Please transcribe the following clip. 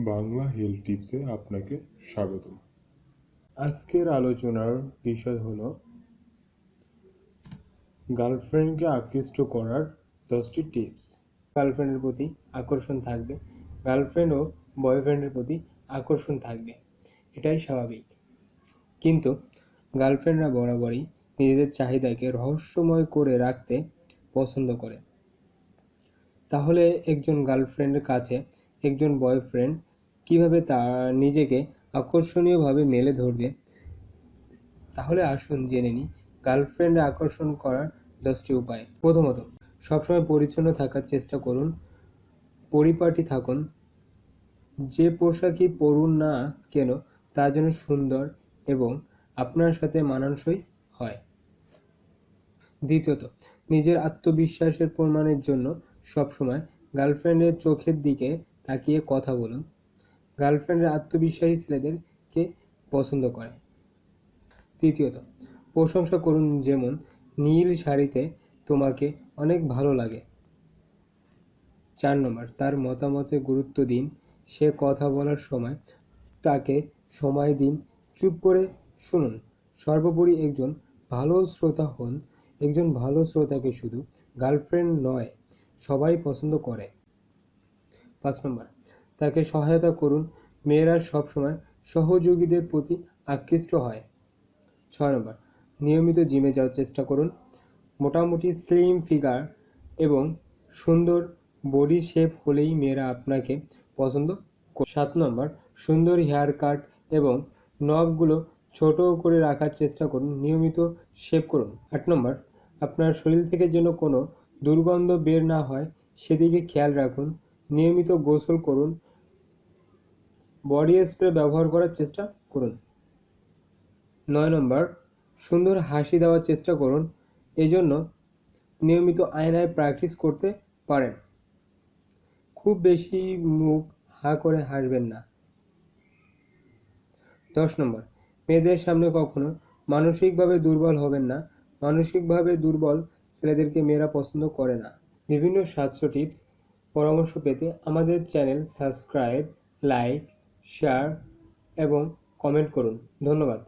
Bangla health টিপসে আপনাকে স্বাগতম। আজকের আলোচনার বিষয় হলো গার্লফ্রেন্ডকে আকৃষ্ট করার 10টি টিপস। গার্লফ্রেন্ডের প্রতি আকর্ষণ থাকবে, গার্লফ্রেন্ড ও বয়ফ্রেন্ডের প্রতি আকর্ষণ থাকবে, এটাই স্বাভাবিক। কিন্তু গার্লফ্রেন্ডরা বরাবরই নিজেদের চাহিদাকে রহস্যময় করে রাখতে পছন্দ করে। তাহলে একজন গার্লফ্রেন্ডের কাছে একজন বয়ফ্রেন্ড কিভাবে নিজেকে আকর্ষণীয়ভাবে মেলে ধরবে? তাহলে আসুন জেনে নিই গার্লফ্রেন্ড আকর্ষণ করার 10টি উপায়। প্রথমত, সবসময় পরিচ্ছন্ন থাকার চেষ্টা করুন, পরিপাটি থাকুন। যে পোশাকই পরুন না কেন তা যেন সুন্দর এবং আপনার সাথে মানানসই হয়। দ্বিতীয়ত, নিজের আত্মবিশ্বাসের প্রমাণের জন্য সবসময় গার্লফ্রেন্ডের চোখের দিকে তাকিয়ে কথা বলুন। গার্লফ্রেন্ডের আত্মবিশ্বাসী ছেলেদেরকে পছন্দ করে। তৃতীয়ত, প্রশংসা করুন, যেমন নীল শাড়িতে তোমাকে অনেক ভালো লাগে। 4 নম্বর, তার মতামতে গুরুত্ব দিন। সে কথা বলার সময় তাকে সময় দিন, চুপ করে শুনুন। সর্বোপরি একজন ভালো শ্রোতা হন। একজন ভালো শ্রোতাকে শুধু গার্লফ্রেন্ড নয়, সবাই পছন্দ করে। 5 নম্বর, তাকে সহায়তা করুন। মেয়েরা সবসময় সহযোগীদের প্রতি আকৃষ্ট হয়। 6 নম্বর, নিয়মিত জিমে যাওয়ার চেষ্টা করুন। মোটামুটি স্লিম ফিগার এবং সুন্দর বডি শেপ হলেই মেয়েরা আপনাকে পছন্দ করে। 7 নম্বর, সুন্দর হেয়ার কাট এবং নখগুলো ছোট করে রাখার চেষ্টা করুন। নিয়মিত শেভ করুন। 8 নম্বর, আপনার শরীর থেকে যেন কোনো দুর্গন্ধ বের না হয় সেদিকে খেয়াল রাখুন। নিয়মিত গোসল করুন, বডি স্প্রে ব্যবহার করার চেষ্টা করুন। 9 নম্বর, সুন্দর হাসি দেওয়ার চেষ্টা করুন। এজন্য নিয়মিত আয়নায় প্র্যাকটিস করতে পারেন। খুব বেশি মুখ হা করে হাসবেন না। 10 নম্বর, মেয়েদের সামনে কখনো মানসিকভাবে দুর্বল হবেন না। মানসিকভাবে দুর্বল ছেলেদেরকে মেয়েরা পছন্দ করে না। বিভিন্ন স্বাস্থ্য টিপস পরামর্শ পেতে আমাদের চ্যানেল সাবস্ক্রাইব, লাইক, শেয়ার এবং কমেন্ট করুন। ধন্যবাদ।